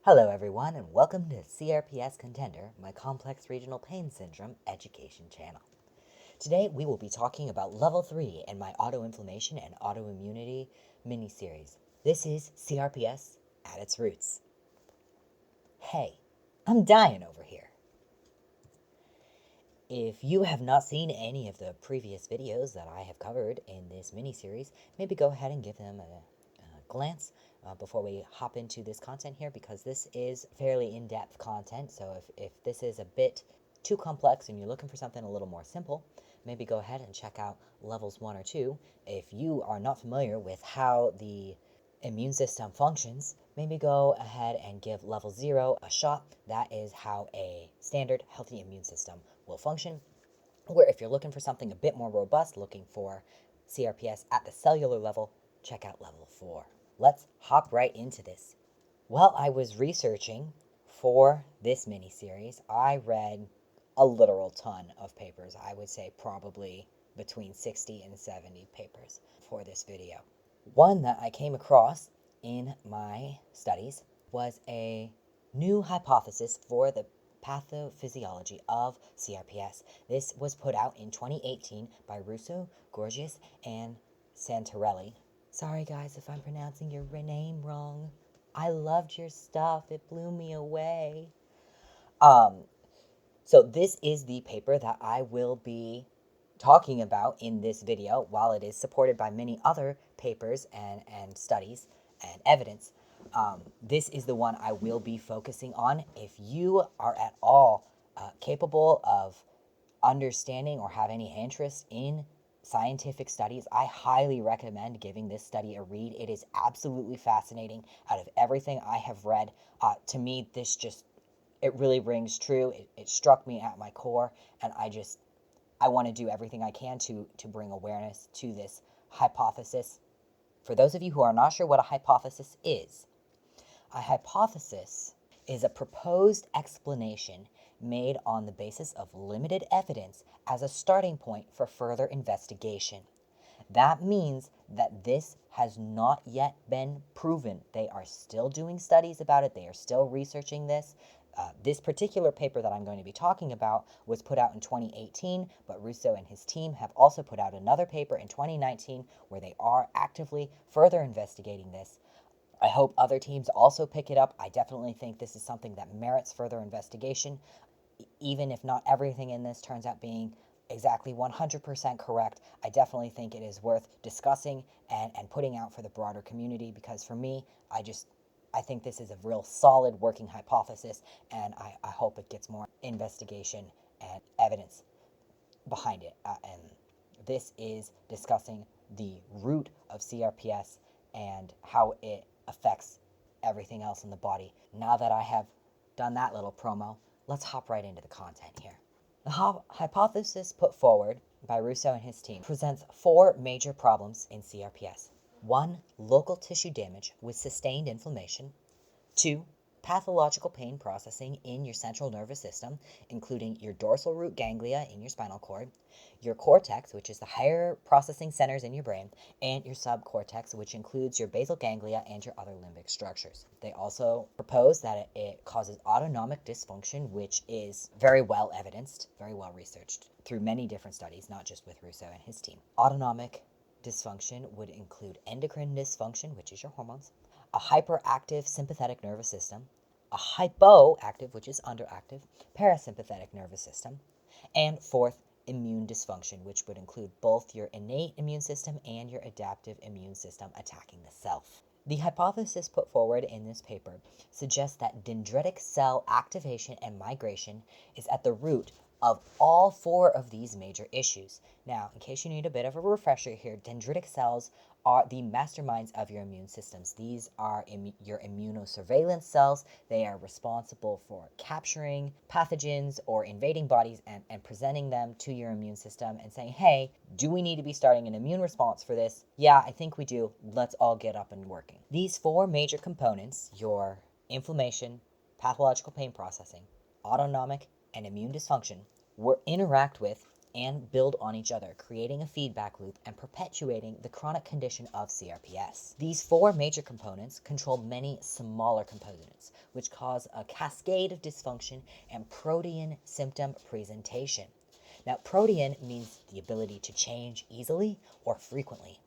Hello everyone and welcome to CRPS Contender, my Complex Regional Pain Syndrome Education channel. Today we will be talking about Level 3 in my Autoinflammation and Autoimmunity mini-series. This is CRPS at its roots. Hey, I'm Dyin over here. If you have not seen any of the previous videos that I have covered in this mini-series, maybe go ahead and give them a glance before we hop into this content here, because this is fairly in-depth content. So if this is a bit too complex and you're looking for something a little more simple, maybe go ahead and check out levels 1 or 2. If you are not familiar with how the immune system functions, maybe go ahead and give level 0 a shot. That is how a standard healthy immune system will function. Where if you're looking for something a bit more robust, looking for CRPS at the cellular level, check out level 4. Let's hop right into this. While I was researching for this mini-series, I read a literal ton of papers. I would say probably between 60 and 70 papers for this video. One that I came across in my studies was a new hypothesis for the pathophysiology of CRPS. This was put out in 2018 by Russo, Gorgias, and Santarelli. Sorry guys if I'm pronouncing your name wrong. I loved your stuff. It blew me away. So this is the paper that I will be talking about in this video. While it is supported by many other papers and studies and evidence, this is the one I will be focusing on. If you are at all capable of understanding or have any interest in scientific studies, I highly recommend giving this study a read. It is absolutely fascinating. Out of everything I have read, to me, this just, it really rings true. It struck me at my core, and I want to do everything I can to bring awareness to this hypothesis. For those of you who are not sure what a hypothesis is a proposed explanation made on the basis of limited evidence as a starting point for further investigation. That means that this has not yet been proven. They are still doing studies about it. They are still researching this. This particular paper that I'm going to be talking about was put out in 2018, but Russo and his team have also put out another paper in 2019 where they are actively further investigating this. I hope other teams also pick it up. I definitely think this is something that merits further investigation. Even if not everything in this turns out being exactly 100% correct, I definitely think it is worth discussing and putting out for the broader community, because for me, I think this is a real solid working hypothesis, and I hope it gets more investigation and evidence behind it. And this is discussing the root of CRPS and how it affects everything else in the body. Now that I have done that little promo, let's hop right into the content here. The hypothesis put forward by Russo and his team presents 4 major problems in CRPS. 1. Local tissue damage with sustained inflammation. 2. Pathological pain processing in your central nervous system, including your dorsal root ganglia in your spinal cord, your cortex, which is the higher processing centers in your brain, and your subcortex, which includes your basal ganglia and your other limbic structures. They also propose that it causes autonomic dysfunction, which is very well evidenced, very well researched through many different studies, not just with Russo and his team. Autonomic dysfunction would include endocrine dysfunction, which is your hormones, a hyperactive sympathetic nervous system, a hypoactive, which is underactive, parasympathetic nervous system, and 4th, immune dysfunction, which would include both your innate immune system and your adaptive immune system attacking the self. The hypothesis put forward in this paper suggests that dendritic cell activation and migration is at the root of all 4 of these major issues. Now, in case you need a bit of a refresher here, dendritic cells are the masterminds of your immune systems. These are your immunosurveillance cells. They are responsible for capturing pathogens or invading bodies and presenting them to your immune system and saying, hey, do we need to be starting an immune response for this? Yeah, I think we do. Let's all get up and working. These 4 major components, your inflammation, pathological pain processing, autonomic, and immune dysfunction, interact with and build on each other, creating a feedback loop and perpetuating the chronic condition of CRPS. These four major components control many smaller components, which cause a cascade of dysfunction and protean symptom presentation. Now, protean means the ability to change easily or frequently.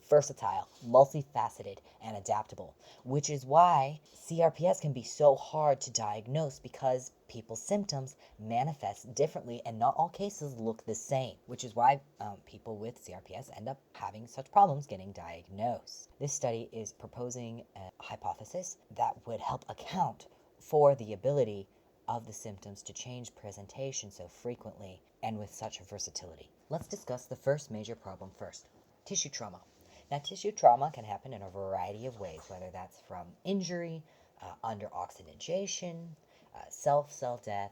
Versatile, multifaceted, and adaptable, which is why CRPS can be so hard to diagnose because people's symptoms manifest differently and not all cases look the same, which is why people with CRPS end up having such problems getting diagnosed. This study is proposing a hypothesis that would help account for the ability of the symptoms to change presentation so frequently and with such versatility. Let's discuss the first major problem first, tissue trauma. Now, tissue trauma can happen in a variety of ways, whether that's from injury, under oxidation, cell death,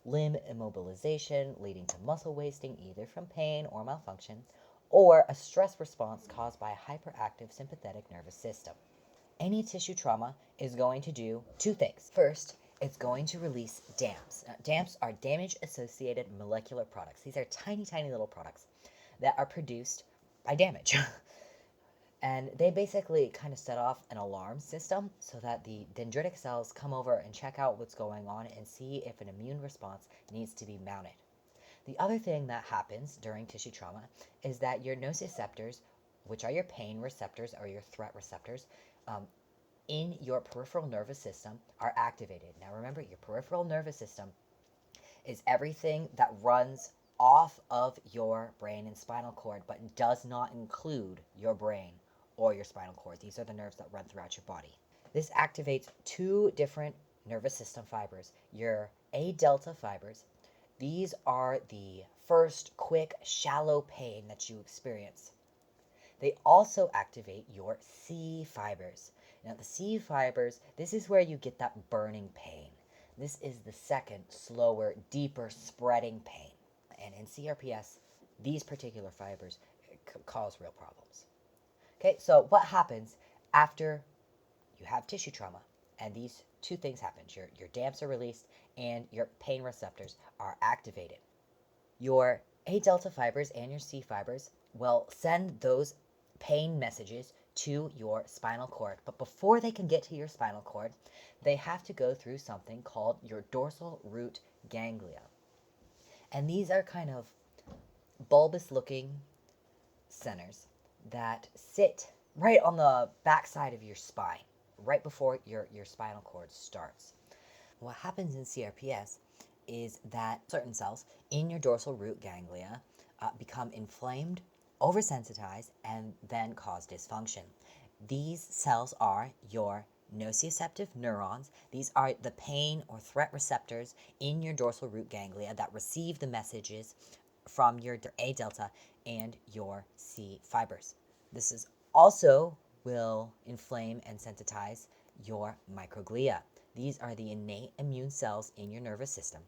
limb immobilization leading to muscle wasting either from pain or malfunction, or a stress response caused by a hyperactive sympathetic nervous system. Any tissue trauma is going to do two things. First, it's going to release DAMPs. Now, DAMPs are damage-associated molecular products. These are tiny, tiny little products that are produced by damage. And they basically kind of set off an alarm system so that the dendritic cells come over and check out what's going on and see if an immune response needs to be mounted. The other thing that happens during tissue trauma is that your nociceptors, which are your pain receptors or your threat receptors, in your peripheral nervous system are activated. Now remember, your peripheral nervous system is everything that runs off of your brain and spinal cord but does not include your brain or your spinal cord. These are the nerves that run throughout your body. This activates two different nervous system fibers, your A delta fibers. These are the first quick, shallow pain that you experience. They also activate your C fibers. Now the C fibers, this is where you get that burning pain. This is the second, slower, deeper spreading pain. And in CRPS, these particular fibers cause real problems. Okay, so what happens after you have tissue trauma? And these two things happen. Your DAMPs are released and your pain receptors are activated. Your A delta fibers and your C fibers will send those pain messages to your spinal cord. But before they can get to your spinal cord, they have to go through something called your dorsal root ganglia. And these are kind of bulbous looking centers that sit right on the backside of your spine, right before your spinal cord starts. What happens in CRPS is that certain cells in your dorsal root ganglia become inflamed, oversensitized, and then cause dysfunction. These cells are your nociceptive neurons. These are the pain or threat receptors in your dorsal root ganglia that receive the messages from your A delta and your C fibers. This is also will inflame and sensitize your microglia. These are the innate immune cells in your nervous system.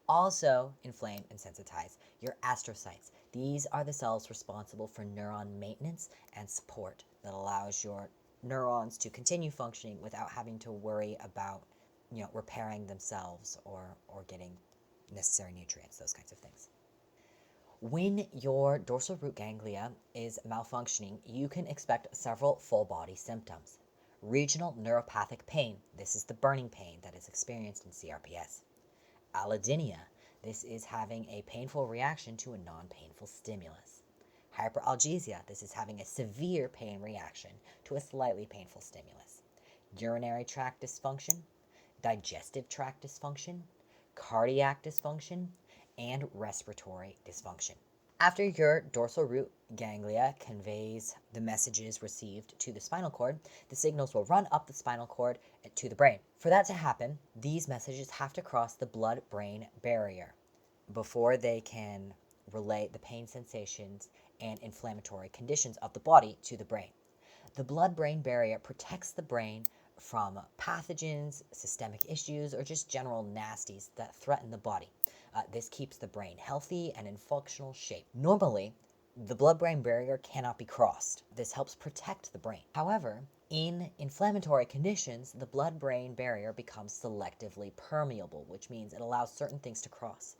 Also inflame and sensitize your astrocytes. These are the cells responsible for neuron maintenance and support that allows your neurons to continue functioning without having to worry about, repairing themselves or getting necessary nutrients, those kinds of things. When your dorsal root ganglia is malfunctioning, you can expect several full body symptoms. Regional neuropathic pain. This is the burning pain that is experienced in CRPS. Allodynia. This is having a painful reaction to a non-painful stimulus. Hyperalgesia. This is having a severe pain reaction to a slightly painful stimulus. Urinary tract dysfunction, digestive tract dysfunction, cardiac dysfunction, and respiratory dysfunction. After your dorsal root ganglia conveys the messages received to the spinal cord, the signals will run up the spinal cord to the brain. For that to happen, these messages have to cross the blood-brain barrier before they can relay the pain sensations and inflammatory conditions of the body to the brain. The blood-brain barrier protects the brain from pathogens, systemic issues, or just general nasties that threaten the body. This keeps the brain healthy and in functional shape. Normally, the blood-brain barrier cannot be crossed. This helps protect the brain. However, in inflammatory conditions, the blood-brain barrier becomes selectively permeable, which means it allows certain things to cross.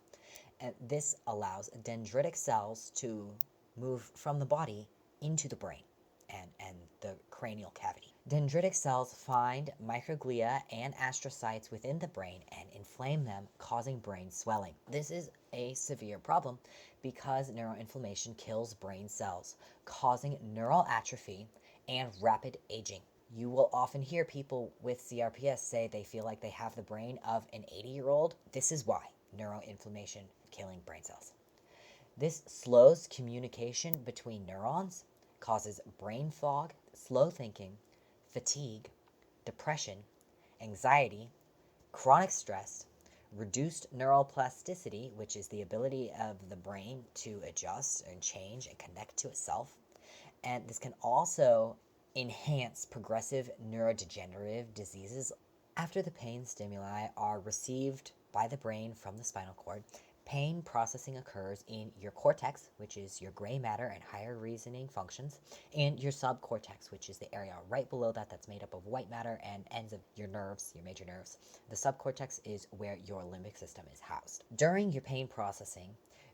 And this allows dendritic cells to move from the body into the brain and the cranial cavity. Dendritic cells find microglia and astrocytes within the brain and inflame them, causing brain swelling. This is a severe problem because neuroinflammation kills brain cells, causing neural atrophy and rapid aging. You will often hear people with CRPS say they feel like they have the brain of an 80-year-old. This is why neuroinflammation killing brain cells. This slows communication between neurons, causes brain fog, slow thinking, fatigue, depression, anxiety, chronic stress, reduced neuroplasticity, which is the ability of the brain to adjust and change and connect to itself. And this can also enhance progressive neurodegenerative diseases. After the pain stimuli are received by the brain from the spinal cord, pain processing occurs in your cortex, which is your gray matter and higher reasoning functions, and your subcortex, which is the area right below that that's made up of white matter and ends of your nerves, your major nerves. The subcortex is where your limbic system is housed. During your pain processing,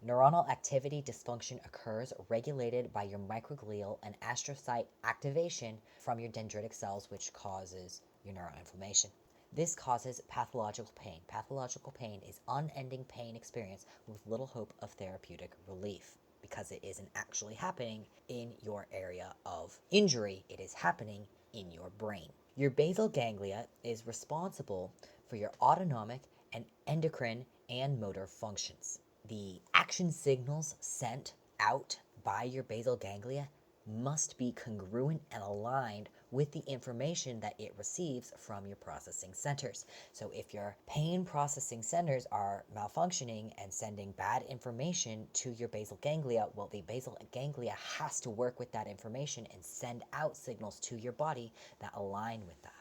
neuronal activity dysfunction occurs, regulated by your microglial and astrocyte activation from your dendritic cells, which causes your neuroinflammation. This causes pathological pain. Pathological pain is unending pain experience with little hope of therapeutic relief because it isn't actually happening in your area of injury. It is happening in your brain. Your basal ganglia is responsible for your autonomic and endocrine and motor functions. The action signals sent out by your basal ganglia must be congruent and aligned with the information that it receives from your processing centers. So if your pain processing centers are malfunctioning and sending bad information to your basal ganglia, well, the basal ganglia has to work with that information and send out signals to your body that align with that.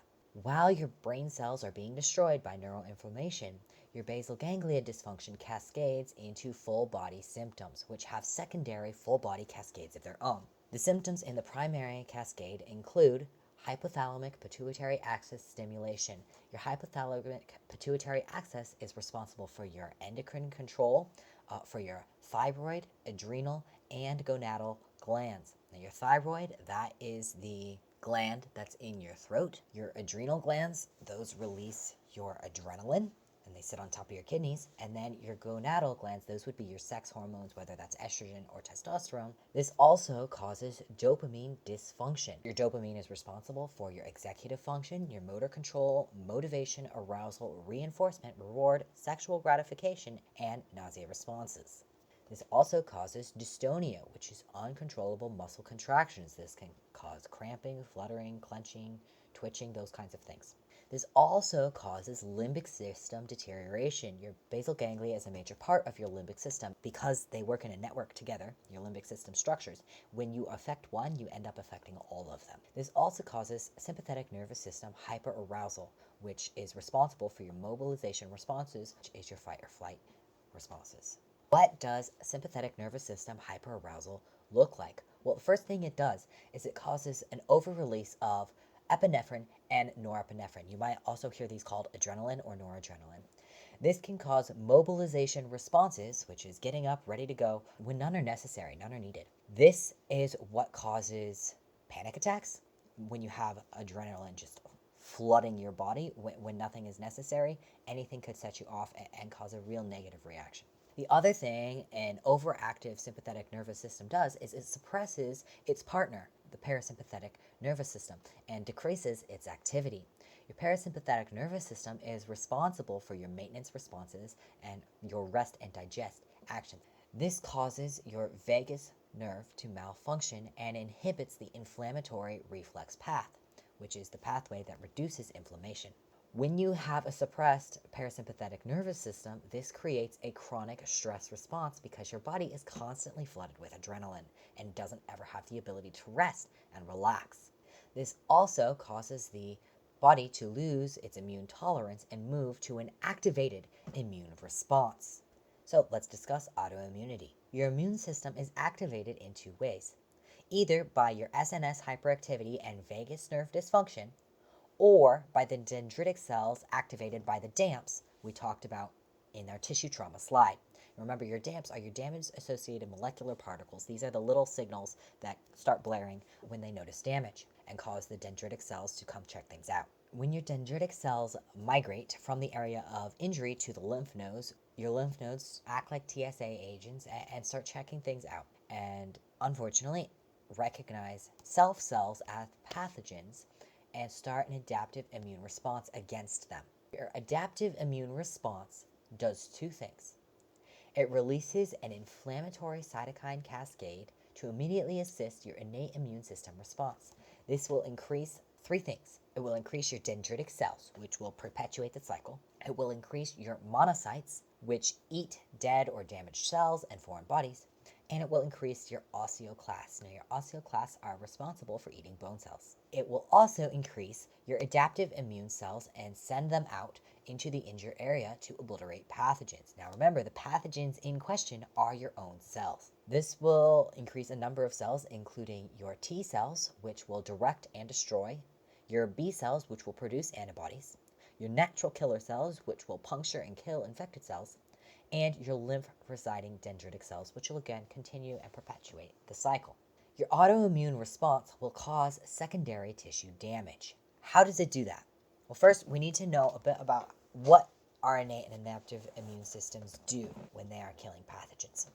While your brain cells are being destroyed by neuroinflammation, your basal ganglia dysfunction cascades into full body symptoms, which have secondary full body cascades of their own. The symptoms in the primary cascade include hypothalamic pituitary axis stimulation. Your hypothalamic pituitary axis is responsible for your endocrine control, for your thyroid, adrenal, and gonadal glands. Now, your thyroid, that is the gland that's in your throat. Your adrenal glands, those release your adrenaline, and they sit on top of your kidneys. And then your gonadal glands, those would be your sex hormones, whether that's estrogen or testosterone. This also causes dopamine dysfunction. Your dopamine is responsible for your executive function, your motor control, motivation, arousal, reinforcement, reward, sexual gratification, and nausea responses. This also causes dystonia, which is uncontrollable muscle contractions. This can cause cramping, fluttering, clenching, twitching, those kinds of things. This also causes limbic system deterioration. Your basal ganglia is a major part of your limbic system because they work in a network together, your limbic system structures. When you affect one, you end up affecting all of them. This also causes sympathetic nervous system hyperarousal, which is responsible for your mobilization responses, which is your fight or flight responses. What does sympathetic nervous system hyperarousal look like? Well, the first thing it does is it causes an overrelease of epinephrine and norepinephrine. You might also hear these called adrenaline or noradrenaline. This can cause mobilization responses, which is getting up, ready to go, when none are necessary, none are needed. This is what causes panic attacks, when you have adrenaline just flooding your body when nothing is necessary. Anything could set you off and cause a real negative reaction. The other thing an overactive sympathetic nervous system does is it suppresses its partner, the parasympathetic nervous system, and decreases its activity. Your parasympathetic nervous system is responsible for your maintenance responses and your rest and digest action. This causes your vagus nerve to malfunction and inhibits the inflammatory reflex path, which is the pathway that reduces inflammation. When you have a suppressed parasympathetic nervous system, this creates a chronic stress response because your body is constantly flooded with adrenaline and doesn't ever have the ability to rest and relax. This also causes the body to lose its immune tolerance and move to an activated immune response. So let's discuss autoimmunity. Your immune system is activated in two ways, either by your SNS hyperactivity and vagus nerve dysfunction, or by the dendritic cells activated by the DAMPs we talked about in our tissue trauma slide. Remember, your DAMPs are your damage-associated molecular particles. These are the little signals that start blaring when they notice damage and cause the dendritic cells to come check things out. When your dendritic cells migrate from the area of injury to the lymph nodes, your lymph nodes act like TSA agents and start checking things out. And unfortunately, recognize self cells as pathogens and start an adaptive immune response against them. Your adaptive immune response does two things. It releases an inflammatory cytokine cascade to immediately assist your innate immune system response. This will increase three things. It will increase your dendritic cells, which will perpetuate the cycle. It will increase your monocytes, which eat dead or damaged cells and foreign bodies. And it will increase your osteoclasts. Now, your osteoclasts are responsible for eating bone cells. It will also increase your adaptive immune cells and send them out into the injured area to obliterate pathogens. Now, remember, the pathogens in question are your own cells. This will increase a number of cells, including your T cells, which will direct and destroy, your B cells, which will produce antibodies, your natural killer cells, which will puncture and kill infected cells, and your lymph-residing dendritic cells, which will again continue and perpetuate the cycle. Your autoimmune response will cause secondary tissue damage. How does it do that? Well, first, we need to know a bit about what our innate and adaptive immune systems do when they are killing pathogens.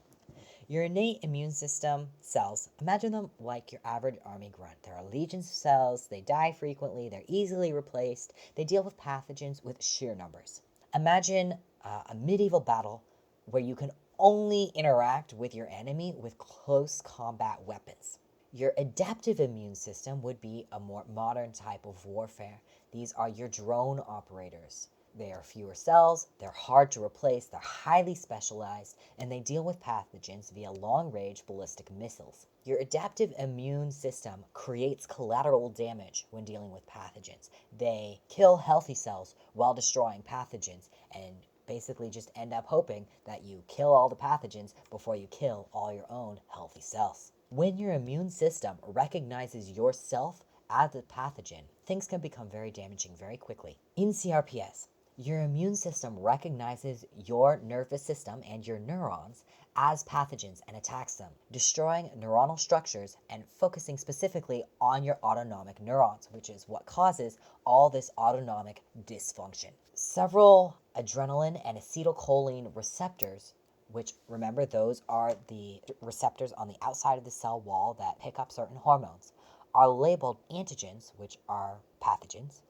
Your innate immune system cells, imagine them like your average army grunt. There are legions of cells, they die frequently, they're easily replaced, they deal with pathogens with sheer numbers. Imagine a medieval battle where you can only interact with your enemy with close combat weapons. Your adaptive immune system would be a more modern type of warfare. These are your drone operators. They are fewer cells, they're hard to replace, they're highly specialized, and they deal with pathogens via long-range ballistic missiles. Your adaptive immune system creates collateral damage when dealing with pathogens. They kill healthy cells while destroying pathogens and basically just end up hoping that you kill all the pathogens before you kill all your own healthy cells. When your immune system recognizes yourself as a pathogen, things can become very damaging very quickly. In CRPS, your immune system recognizes your nervous system and your neurons as pathogens and attacks them, destroying neuronal structures and focusing specifically on your autonomic neurons, which is what causes all this autonomic dysfunction. Several adrenaline and acetylcholine receptors, which, remember, those are the receptors on the outside of the cell wall that pick up certain hormones, are labeled antigens, which are pathogens,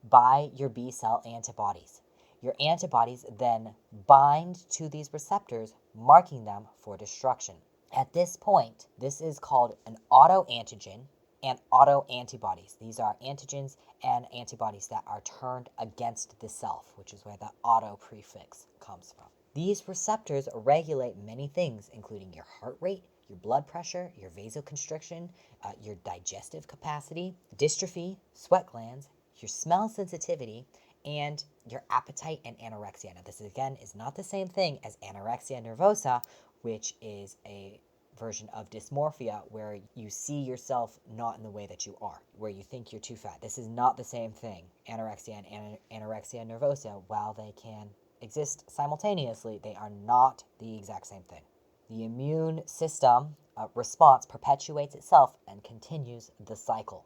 by your B cell antibodies. Your antibodies then bind to these receptors, marking them for destruction. At this point, this is called an autoantigen and autoantibodies. These are antigens and antibodies that are turned against the self, which is where the auto prefix comes from. These receptors regulate many things, including your heart rate, your blood pressure, your vasoconstriction, your digestive capacity, dystrophy, sweat glands, your smell sensitivity, and your appetite and anorexia. Now, this again is not the same thing as anorexia nervosa, which is a version of dysmorphia where you see yourself not in the way that you are, where you think you're too fat. This is not the same thing. Anorexia and anorexia nervosa, while they can exist simultaneously, they are not the exact same thing. The immune system response perpetuates itself and continues the cycle.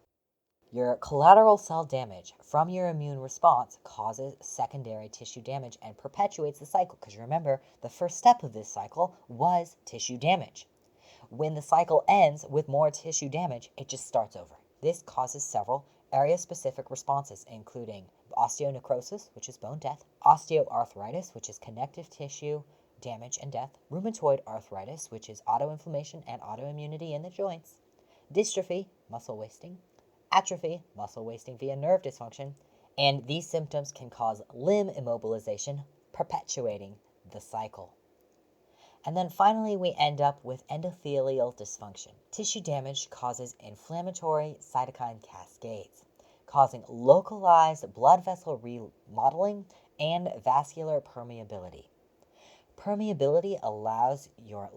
Your collateral cell damage from your immune response causes secondary tissue damage and perpetuates the cycle, because remember, the first step of this cycle was tissue damage. When the cycle ends with more tissue damage, it just starts over. This causes several area-specific responses, including osteonecrosis, which is bone death, osteoarthritis, which is connective tissue damage and death, rheumatoid arthritis, which is autoinflammation and autoimmunity in the joints, dystrophy, muscle wasting, atrophy, muscle wasting via nerve dysfunction, and these symptoms can cause limb immobilization, perpetuating the cycle. And then finally, we end up with endothelial dysfunction. Tissue damage causes inflammatory cytokine cascades, causing localized blood vessel remodeling and vascular permeability. Permeability allows your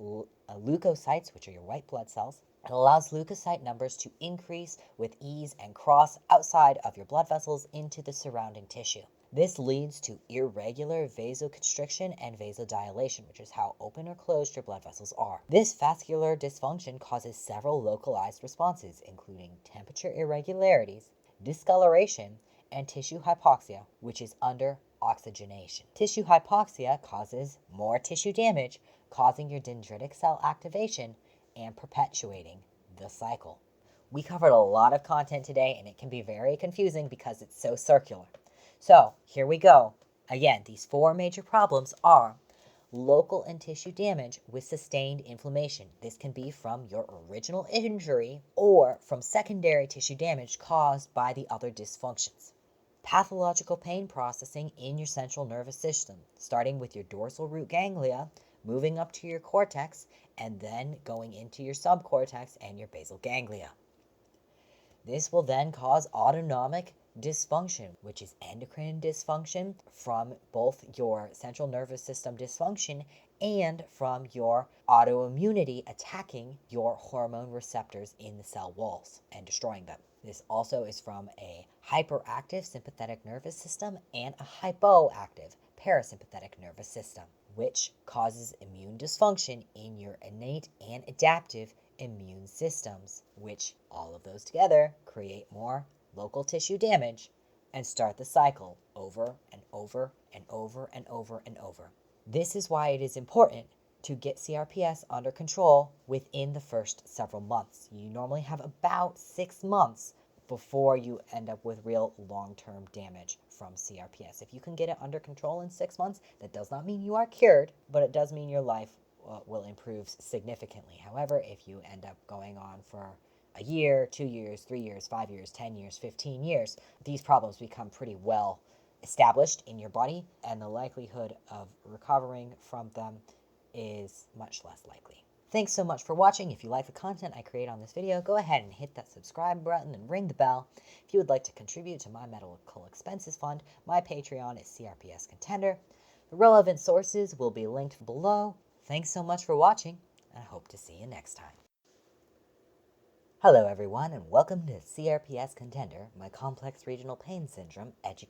leukocytes, which are your white blood cells, It allows leukocyte numbers to increase with ease and cross outside of your blood vessels into the surrounding tissue. This leads to irregular vasoconstriction and vasodilation, which is how open or closed your blood vessels are. This vascular dysfunction causes several localized responses, including temperature irregularities, discoloration, and tissue hypoxia, which is under oxygenation. Tissue hypoxia causes more tissue damage, causing your dendritic cell activation and perpetuating the cycle. We covered a lot of content today, and it can be very confusing because it's so circular. So here we go. Again, these four major problems are local and tissue damage with sustained inflammation. This can be from your original injury or from secondary tissue damage caused by the other dysfunctions. Pathological pain processing in your central nervous system, starting with your dorsal root ganglia, moving up to your cortex, and then going into your subcortex and your basal ganglia. This will then cause autonomic dysfunction, which is endocrine dysfunction from both your central nervous system dysfunction and from your autoimmunity attacking your hormone receptors in the cell walls and destroying them. This also is from a hyperactive sympathetic nervous system and a hypoactive parasympathetic nervous system, which causes immune dysfunction in your innate and adaptive immune systems, which all of those together create more local tissue damage and start the cycle over and over and over and over and over. This is why it is important to get CRPS under control within the first several months. You normally have about 6 months before you end up with real long-term damage from CRPS. If you can get it under control in 6 months, that does not mean you are cured, but it does mean your life will improve significantly. However, if you end up going on for a year, 2 years, 3 years, 5 years, 10 years, 15 years, these problems become pretty well established in your body, and the likelihood of recovering from them is much less likely. Thanks so much for watching. If you like the content I create on this video, go ahead and hit that subscribe button and ring the bell. If you would like to contribute to my medical expenses fund, my Patreon is CRPS Contender. The relevant sources will be linked below. Thanks so much for watching, and I hope to see you next time. Hello everyone, and welcome to CRPS Contender, my complex regional pain syndrome education.